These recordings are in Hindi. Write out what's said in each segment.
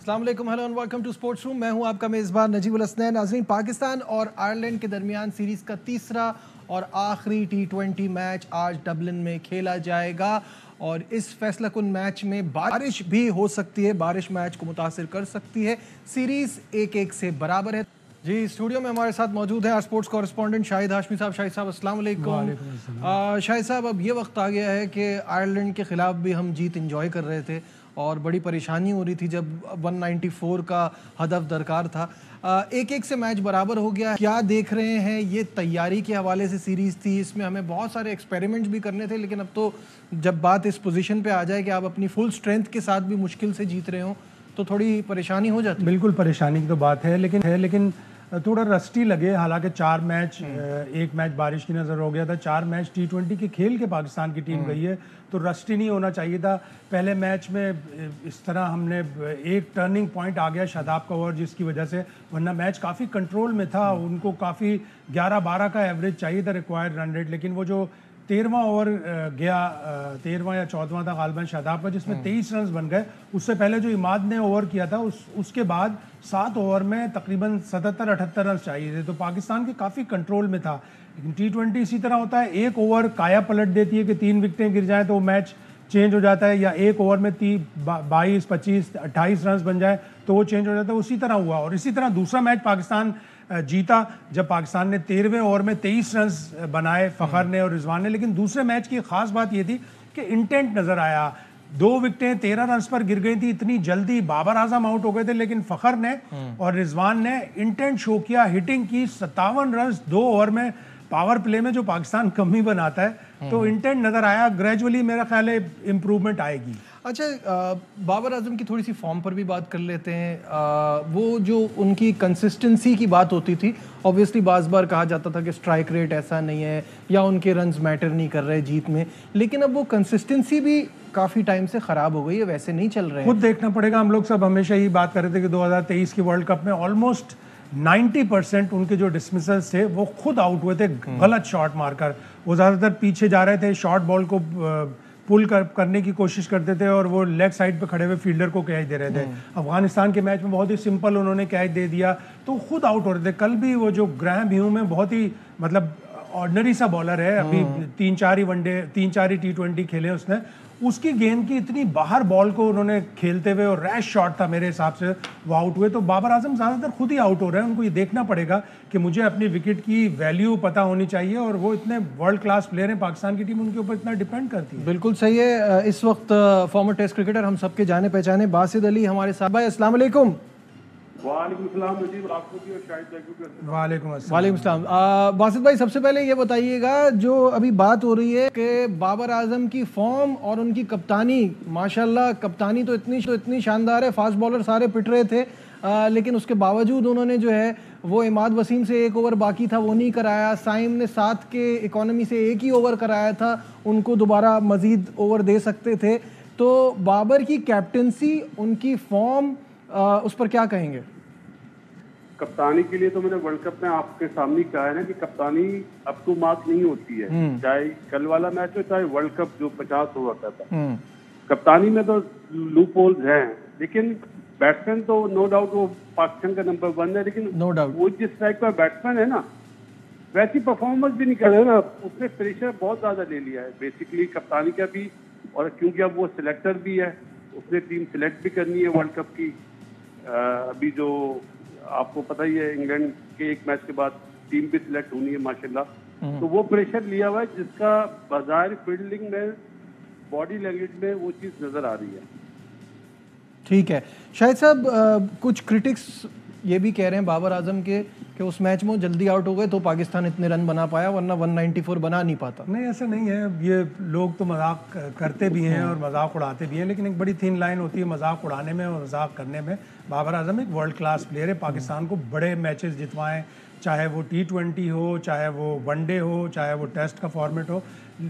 अस्सलाम वालेकुम, hello and welcome to sports room. मैं हूं आपका मेज़बान नजीबुल हसनैन। नाज़रीन, पाकिस्तान और आयरलैंड के दरमियान सीरीज़ का तीसरा और आखिरी T20 मैच आज डबलिन में खेला जाएगा और इस फैसला कुन मैच में बारिश भी हो सकती है। बारिश मैच को मुतासिर कर सकती है। सीरीज़ 1-1 से बराबर है। जी, स्टूडियो में हमारे साथ मौजूद है स्पोर्ट्स कॉरेस्पॉन्डेंट शाहिद हाशमी साहब। शाहिद साहब, अस्सलाम वालेकुम। शाहिद साहब, अब ये वक्त आ गया है कि आयरलैंड के ख़िलाफ़ भी हम जीत इंजॉय कर रहे थे और बड़ी परेशानी हो रही थी जब 194 का हदफ दरकार था। 1-1 से मैच बराबर हो गया। क्या देख रहे हैं? ये तैयारी के हवाले से सीरीज़ थी, इसमें हमें बहुत सारे एक्सपेरिमेंट्स भी करने थे, लेकिन अब तो जब बात इस पोजीशन पे आ जाए कि आप अपनी फुल स्ट्रेंथ के साथ भी मुश्किल से जीत रहे हो तो थोड़ी परेशानी हो जाती है। बिल्कुल परेशानी की तो बात है, लेकिन थोड़ा रस्टी लगे। हालांकि 4 मैच, एक मैच बारिश की नज़र हो गया था, 4 मैच T20 के खेल के पाकिस्तान की टीम गई है, तो रस्टी नहीं होना चाहिए था। पहले मैच में इस तरह हमने एक टर्निंग पॉइंट आ गया शादाब का ओवर, जिसकी वजह से, वरना मैच काफ़ी कंट्रोल में था। उनको काफ़ी 11-12 का एवरेज चाहिए था रिक्वायर्ड रन रेट, लेकिन वो जो 13वां ओवर गया, 13वां या 14वां था गालिबन शादाब का, जिसमें 23 रन बन गए। उससे पहले जो इमाद ने ओवर किया था उसके बाद 7 ओवर में तकरीबन 77-78 रन चाहिए थे, तो पाकिस्तान के काफ़ी कंट्रोल में था। लेकिन T20 इसी तरह होता है, एक ओवर काया पलट देती है कि 3 विकेटें गिर जाएं तो मैच चेंज हो जाता है, या एक ओवर में 22, 25, 28 रन बन जाए तो वो चेंज हो जाता है। उसी तरह हुआ और इसी तरह दूसरा मैच पाकिस्तान जीता जब पाकिस्तान ने 13वें ओवर में 23 रन बनाए, फ़खर ने और रिजवान ने। लेकिन दूसरे मैच की खास बात ये थी कि इंटेंट नज़र आया। 2 विकेटें 13 रन पर गिर गई थी, इतनी जल्दी बाबर आजम आउट हो गए थे, लेकिन फ़खर ने और रिजवान ने इंटेंट शो किया, हिटिंग की। 57 रन 2 ओवर में पावर प्ले में जो पाकिस्तान कमी बनाता है, तो इंटेंट नज़र आया। ग्रेजुअली मेरा ख्याल है इम्प्रूवमेंट आएगी। अच्छा, बाबर आजम की थोड़ी सी फॉर्म पर भी बात कर लेते हैं। वो जो उनकी कंसिस्टेंसी की बात होती थी, ऑब्वियसली बार बार कहा जाता था कि स्ट्राइक रेट ऐसा नहीं है या उनके रन्स मैटर नहीं कर रहे जीत में, लेकिन अब वो कंसिस्टेंसी भी काफ़ी टाइम से ख़राब हो गई है, वैसे नहीं चल रहे हैं। खुद देखना पड़ेगा। हम लोग सब हमेशा ही बात कर रहे थे कि 2023 की वर्ल्ड कप में ऑलमोस्ट 90% उनके जो डिसमिसल्स थे वो खुद आउट हुए थे गलत शॉट मारकर। वो ज़्यादातर पीछे जा रहे थे, शॉर्ट बॉल को पुल करने की कोशिश करते थे और वो लेग साइड पे खड़े हुए फील्डर को कैच दे रहे थे। अफगानिस्तान के मैच में बहुत ही सिंपल उन्होंने कैच दे दिया, तो खुद आउट हो रहे थे। कल भी वो जो ग्राहम ह्यूम है, बहुत ही मतलब ऑर्डिनरी सा बॉलर है, अभी 3-4 ही वनडे, 3-4 ही T20 खेले उसने, उसकी गेंद की इतनी बाहर बॉल को उन्होंने खेलते हुए, और रैश शॉट था मेरे हिसाब से, वो आउट हुए। तो बाबर आजम ज़्यादातर खुद ही आउट हो रहे हैं। उनको ये देखना पड़ेगा कि मुझे अपनी विकेट की वैल्यू पता होनी चाहिए, और वो इतने वर्ल्ड क्लास प्लेयर हैं, पाकिस्तान की टीम उनके ऊपर इतना डिपेंड करती है। बिल्कुल सही है। इस वक्त फॉर्मर टेस्ट क्रिकेटर, हम सबके जाने पहचाने बासित अली हमारे साथ। भाई अस्सलाम वालेकुम। वालेकुम अस्सलाम। बासित भाई, सबसे पहले ये बताइएगा, जो अभी बात हो रही है कि बाबर आजम की फॉर्म और उनकी कप्तानी, माशाल्लाह कप्तानी तो इतनी शानदार है, फास्ट बॉलर सारे पिट रहे थे, लेकिन उसके बावजूद उन्होंने जो है वो इमाद वसीम से 1 ओवर बाकी था वो नहीं कराया। साइम ने 7 के इकोनॉमी से 1 ही ओवर कराया था, उनको दोबारा मजीद ओवर दे सकते थे। तो बाबर की कैप्टनसी, उनकी फॉर्म, उस पर क्या कहेंगे? कप्तानी के लिए तो मैंने वर्ल्ड कप में आपके सामने कहा है ना कि कप्तानी अप टू मार्क नहीं होती है, चाहे कल वाला मैच हो चाहे वर्ल्ड कप जो 50 ओवर का था। कप्तानी में तो लूप होल्स हैं, लेकिन बैट्समैन तो नो डाउट वो पाकिस्तान का नंबर 1 है, लेकिन नो डाउट वो जिस टाइप का बैट्समैन है ना, वैसी परफॉर्मेंस भी नहीं कर रहे ना। उसने प्रेशर बहुत ज्यादा ले लिया है बेसिकली कप्तानी का भी, और क्योंकि अब वो सिलेक्टर भी है, उसने टीम सिलेक्ट भी करनी है वर्ल्ड कप की। अभी जो आपको पता ही है, इंग्लैंड के एक मैच के बाद टीम भी सिलेक्ट होनी है माशाल्लाह। तो वो प्रेशर लिया हुआ है, जिसका बाजार फील्डिंग में, बॉडी लैंग्वेज में वो चीज़ नज़र आ रही है। ठीक है शाहिद साहब, कुछ क्रिटिक्स ये भी कह रहे हैं बाबर आजम के कि उस मैच में जल्दी आउट हो गए तो पाकिस्तान इतने रन बना पाया, वरना 194 बना नहीं पाता। नहीं, ऐसा नहीं है। ये लोग तो मजाक करते भी हैं और मजाक उड़ाते भी हैं, लेकिन एक बड़ी थिन लाइन होती है मजाक उड़ाने में और मजाक करने में। बाबर आजम एक वर्ल्ड क्लास प्लेयर है, पाकिस्तान को बड़े मैचेस जितवाएं, चाहे वो T20 हो, चाहे वो वनडे हो, चाहे वो टेस्ट का फॉर्मेट हो।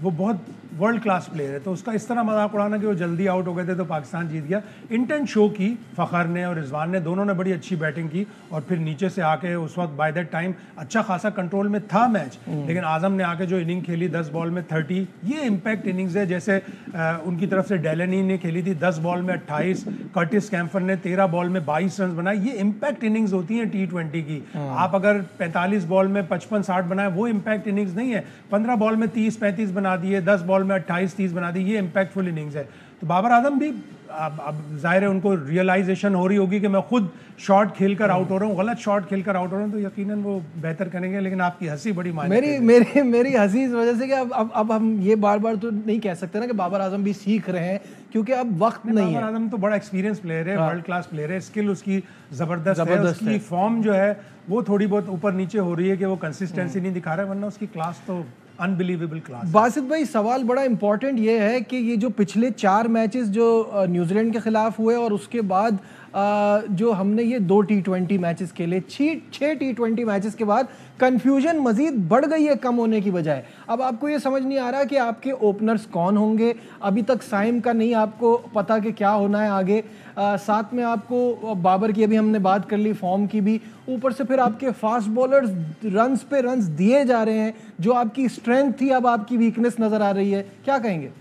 वो बहुत वर्ल्ड क्लास प्लेयर है, तो उसका इस तरह मजाक उड़ाना कि वो जल्दी आउट हो गए थे तो पाकिस्तान जीत गया। इंटेंट शो की फ़खर ने और रिजवान ने, दोनों ने बड़ी अच्छी बैटिंग की और फिर नीचे से आके उस वक्त बाय दैट टाइम अच्छा खासा कंट्रोल में था मैच, लेकिन आजम ने आके जो इनिंग खेली 10 बॉल में 30, ये इम्पैक्ट इनिंग्स है। जैसे उनकी तरफ से डेलनी ने खेली थी 10 बॉल में 28, कर्टिस कैम्फर ने 13 बॉल में 22 रन बनाए। ये इम्पैक्ट इनिंग्स होती हैं T20 की। आप अगर 45 बॉल में 55-60 बनाए वो इम्पैक्ट इनिंग्स नहीं है। 15 बॉल में 30-35 बना दिए, 10 बॉल में 28-30 बना दी, ये इम्पैक्टफुल इनिंग्स है। तो बाबर आजम भी अब जाहिर है उनको रियलाइजेशन हो रही होगी कि मैं खुद शॉट खेलकर आउट हो रहा हूँ, गलत शॉट खेलकर आउट हो रहा हूँ, तो यकीनन वो बेहतर करेंगे। लेकिन आपकी हंसी बड़ी मेरी हंसी इस वजह से कि अब हम ये बार बार तो नहीं कह सकते ना कि बाबर आजम भी सीख रहे हैं, क्योंकि अब वक्त नहीं है। बाबर आजम तो बड़ा एक्सपीरियंस प्लेयर है, वर्ल्ड क्लास प्लेयर है, स्किल उसकी जबरदस्त है, उसकी फॉर्म जो है वो थोड़ी बहुत ऊपर नीचे हो रही है कि वो कंसिस्टेंसी नहीं दिखा रहा है, वरना उसकी क्लास तो अनबिलीवेबल क्लास। बासित भाई, सवाल बड़ा इंपॉर्टेंट ये है कि ये जो पिछले 4 मैचेस जो न्यूजीलैंड के खिलाफ हुए और उसके बाद जो हमने ये 2 T20 मैचेस खेले, 6 T20 मैचेस के बाद कंफ्यूजन मजीद बढ़ गई है कम होने की बजाय। अब आपको ये समझ नहीं आ रहा कि आपके ओपनर्स कौन होंगे। अभी तक साइम का नहीं आपको पता कि क्या होना है आगे। साथ में आपको बाबर की अभी हमने बात कर ली, फॉर्म की भी, ऊपर से फिर आपके फास्ट बॉलर्स रन्स पे रन्स दिए जा रहे हैं। जो आपकी स्ट्रेंथ थी अब आपकी वीकनेस नजर आ रही है, क्या कहेंगे?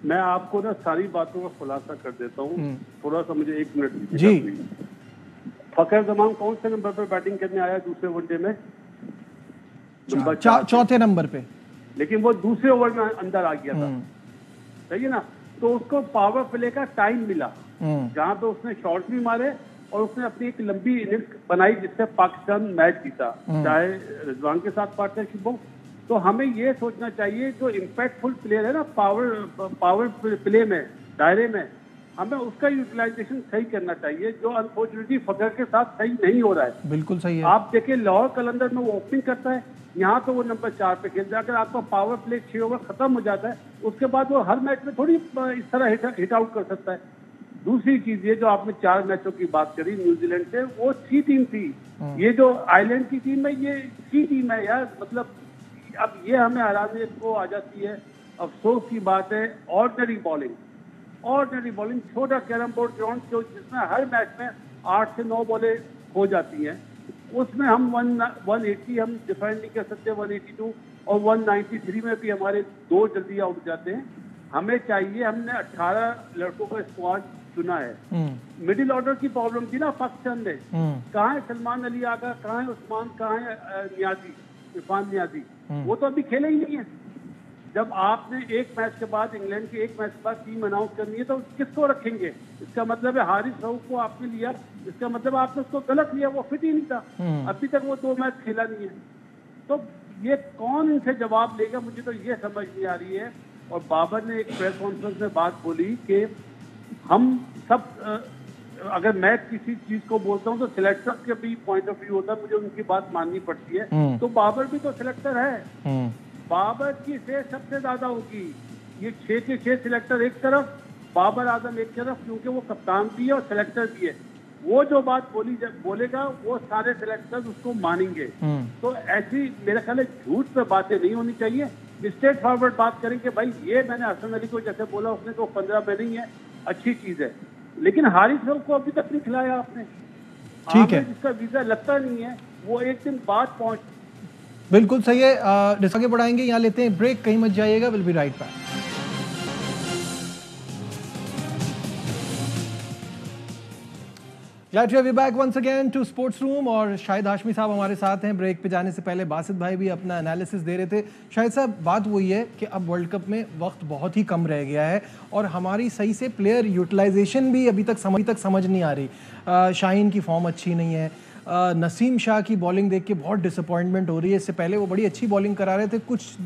मैं आपको ना सारी बातों का खुलासा कर देता हूँ, थोड़ा सा मुझे 1 मिनट जी। फखर जमान कौन से नंबर पर बैटिंग करने आया दूसरे वनडे में? नंबर 4 नंबर पे, लेकिन वो दूसरे ओवर में अंदर आ गया था, सही है ना? तो उसको पावर प्ले का टाइम मिला, जहां पे उसने शॉट्स भी मारे और उसने अपनी एक लंबी इनिंग्स बनाई जिससे पाकिस्तान मैच जीता, चाहे रिजवान के साथ पार्टनरशिप हो। तो हमें ये सोचना चाहिए जो इम्पैक्टफुल प्लेयर है ना पावर प्ले में, दायरे में, हमें उसका यूटिलाइजेशन सही करना चाहिए, जो अनफॉर्चुनेटली फखर के साथ सही नहीं हो रहा है। बिल्कुल सही है। आप देखिए लाहौर कलंदर में वो ओपनिंग करता है, यहाँ तो वो नंबर 4 पे खेलता है। अगर आपका पावर प्ले 6 ओवर खत्म हो जाता है, उसके बाद वो हर मैच में थोड़ी इस तरह हिट आउट कर सकता है। दूसरी चीज, ये जो आपने 4 मैचों की बात करी न्यूजीलैंड से, वो सी टीम थी। ये जो आइलैंड की टीम है ये सी टीम है यार। मतलब अब ये हमें हराने को आ जाती है। अफसोस की बात है, ऑर्डिनरी बॉलिंग, छोटा कैरम बोर्ड ग्राउंड जिसमें हर मैच में 8 से 9 बॉलें हो जाती हैं, उसमें हम 180 हम डिफेंड नहीं कर सकते, 182 और 193 में भी हमारे 2 जल्दी आउट जाते हैं। हमें चाहिए, हमने 18 लड़कों का स्क्वाड चुना है। मिडिल ऑर्डर की प्रॉब्लम थी ना पाकिस्तान में, कहाँ है सलमान अली आगा, कहाँ है उस्मान, कहाँ है इरफान नियाजी, वो तो अभी खेले ही नहीं है। जब आपने एक मैच के बाद, इंग्लैंड के एक मैच के बाद टीम अनाउंस करनी है तो किसको रखेंगे? इसका मतलब है हारिस रऊफ को आपने लिया, इसका मतलब आपने उसको गलत लिया, वो फिट ही नहीं था, अभी तक वो 2 मैच खेला नहीं है। तो ये कौन इनसे जवाब लेगा, मुझे तो ये समझ नहीं आ रही है। और बाबर ने एक प्रेस कॉन्फ्रेंस में बात बोली कि हम सब अगर मैं किसी चीज को बोलता हूँ तो सिलेक्टर के भी पॉइंट ऑफ व्यू होता है, मुझे उनकी बात माननी पड़ती है। तो बाबर भी तो सिलेक्टर है, बाबर की से सबसे ज्यादा होगी। ये 6 के 6 सिलेक्टर एक तरफ, बाबर आजम एक तरफ, क्योंकि वो कप्तान भी है और सिलेक्टर भी है। वो जो बात बोलेगा वो सारे सिलेक्टर्स उसको मानेंगे। तो ऐसी मेरा ख्याल है झूठ पे बातें नहीं होनी चाहिए, स्ट्रेट फॉरवर्ड बात करेंगे। भाई ये मैंने हसन अली को जैसे बोला, उसने तो 15 में नहीं है, अच्छी चीज है, लेकिन हारिस रऊफ को अभी तक नहीं खिलाया आपने। ठीक है, जिसका वीजा लगता नहीं है वो एक दिन बाद पहुंच। बिल्कुल सही है। आगे बढ़ाएंगे, यहाँ लेते हैं ब्रेक, कहीं मत जाइएगा, will be right back. We back once again to sports room और शाहिद हाशमी साहब हमारे साथ हैं। ब्रेक पे जाने से पहले बासित भाई भी अपना एनालिसिस दे रहे थे। शाहिद साहब, बात वही है कि अब वर्ल्ड कप में वक्त बहुत ही कम रह गया है और हमारी सही से प्लेयर यूटिलाइजेशन भी अभी तक समझ नहीं आ रही। शाहीन की फॉर्म अच्छी नहीं है, नसीम शाह की बॉलिंग देख के बहुत डिसअपॉइंटमेंट हो रही है। इससे पहले वो बड़ी अच्छी बॉलिंग करा रहे थे, कुछ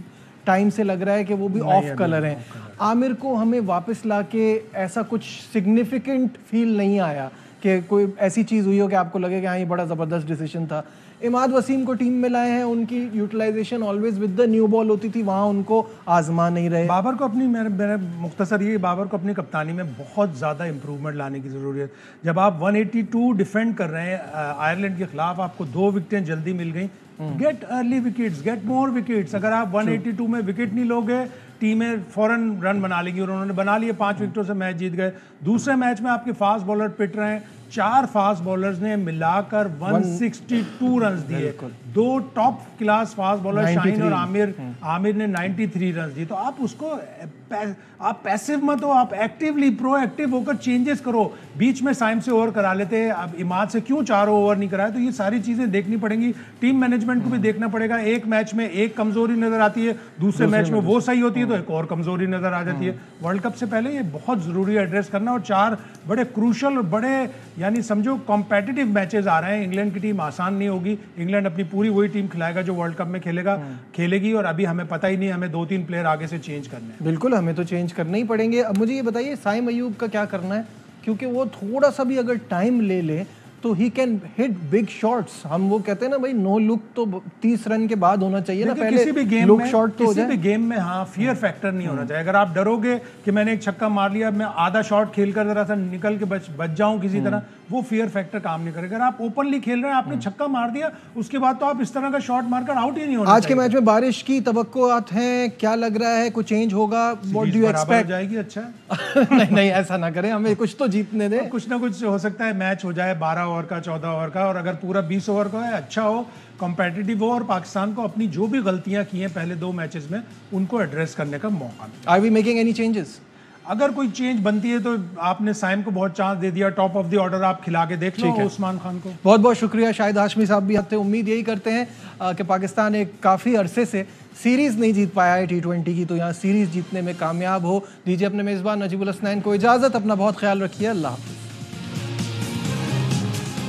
टाइम से लग रहा है कि वो भी ऑफ कलर हैं। आमिर को हमें वापस ला के ऐसा कुछ सिग्निफिकेंट फील नहीं आया कि कोई ऐसी चीज़ हुई हो कि आपको लगे कि हाँ ये बड़ा ज़बरदस्त डिसीजन था। इमाद वसीम को टीम में लाए हैं, उनकी utilization always with the new ball होती थी, वहाँ उनको आजमा नहीं रहे। बाबर को अपनी मेरे मुख्तसर ये, बाबर को अपनी कप्तानी में बहुत ज़्यादा इंप्रूवमेंट लाने की ज़रूरत है। जब आप 182 डिफेंड कर रहे हैं आयरलैंड के खिलाफ, आपको 2 विकेटें जल्दी मिल गई, gate early wickets, get more wickets. अगर आप 182 में विकेट नहीं लोगे, टीमें फौरन रन बना लेंगी, और उन्होंने बना लिए, 5 विकेटों से मैच जीत गए। दूसरे मैच में आपके फास्ट बॉलर पिट रहे हैं, 4 फास्ट बॉलर्स ने मिलाकर 162 रन दिए। 2 top class fast bowler Shaheen और आमिर ने 93 रन दिए। तो आप उसको आप पैसिव मत हो, आप एक्टिवली प्रोएक्टिव होकर चेंजेस करो। बीच में साइम से ओवर करा लेते हैं, अब इमाद से क्यों 4 ओवर नहीं कराए? तो ये सारी चीजें देखनी पड़ेंगी, टीम मैनेजमेंट को भी देखना पड़ेगा। एक मैच में एक कमजोरी नजर आती है, दूसरे मैच में वो सही होती है तो एक और कमजोरी नजर आ जाती है। वर्ल्ड कप से पहले ये बहुत जरूरी है एड्रेस करना। और 4 बड़े क्रूशल और बड़े यानी समझो कॉम्पिटिटिव मैचेस आ रहे हैं। इंग्लैंड की टीम आसान नहीं होगी, इंग्लैंड अपनी पूरी वही टीम खिलाएगा जो वर्ल्ड कप में खेलेगी। और अभी हमें पता ही नहीं, हमें 2-3 प्लेयर आगे से चेंज करने हैं। बिल्कुल, हमें तो चेंज करने ही पड़ेंगे। अब मुझे ये बताइए साइम अयूब का क्या करना है, क्योंकि वो थोड़ा सा भी अगर टाइम ले ले तो he can hit big shots. हम वो कहते हैं ना भाई, नो लुक तो 30 रन के बाद होना चाहिए ना, पहले किसी भी गेम लुक में, शॉट तो हो जाए। किसी भी गेम में हाँ फियर फैक्टर नहीं होना चाहिए। अगर आप डरोगे कि मैंने एक छक्का मार लिया, मैं आधा शॉट खेलकर जरा सा निकल के बच जाऊं किसी तरह, वो फियर फैक्टर काम नहीं करेगा। अगर आप ओपनली खेल रहे हैं, आपने छक्का मार दिया, उसके बाद तो आप इस तरह का शॉट मारकर आउट ही नहीं होना। आज के मैच में बारिश की तवक्कुआत हैं, क्या लग रहा है, कुछ चेंज होगा? What do you expect? जाएगी अच्छा नहीं ऐसा ना करें, हमें कुछ तो जीतने दे। कुछ ना कुछ हो सकता है, मैच हो जाए 12 ओवर का, 14 ओवर का, और अगर पूरा 20 ओवर का है, अच्छा हो, कॉम्पिटिटिव हो, और पाकिस्तान को अपनी जो भी गलतियां की हैं पहले 2 मैचेस में उनको एड्रेस करने का मौका मिले। Are we making any changes? अगर कोई चेंज बनती है तो आपने साइम को बहुत चांस दे दिया, टॉप ऑफ द ऑर्डर आप खिला के देख लो उस्मान खान को। बहुत बहुत शुक्रिया। शाहिद हाशमी साहब भी आते, उम्मीद यही करते हैं कि पाकिस्तान एक काफ़ी अरसे से सीरीज़ नहीं जीत पाया है T20 की, तो यहाँ सीरीज़ जीतने में कामयाब हो। दीजिए अपने मेज़बान नजीबुल हसनैन को इजाज़त, अपना बहुत ख्याल रखिए, अल्लाह हाफ़िज़।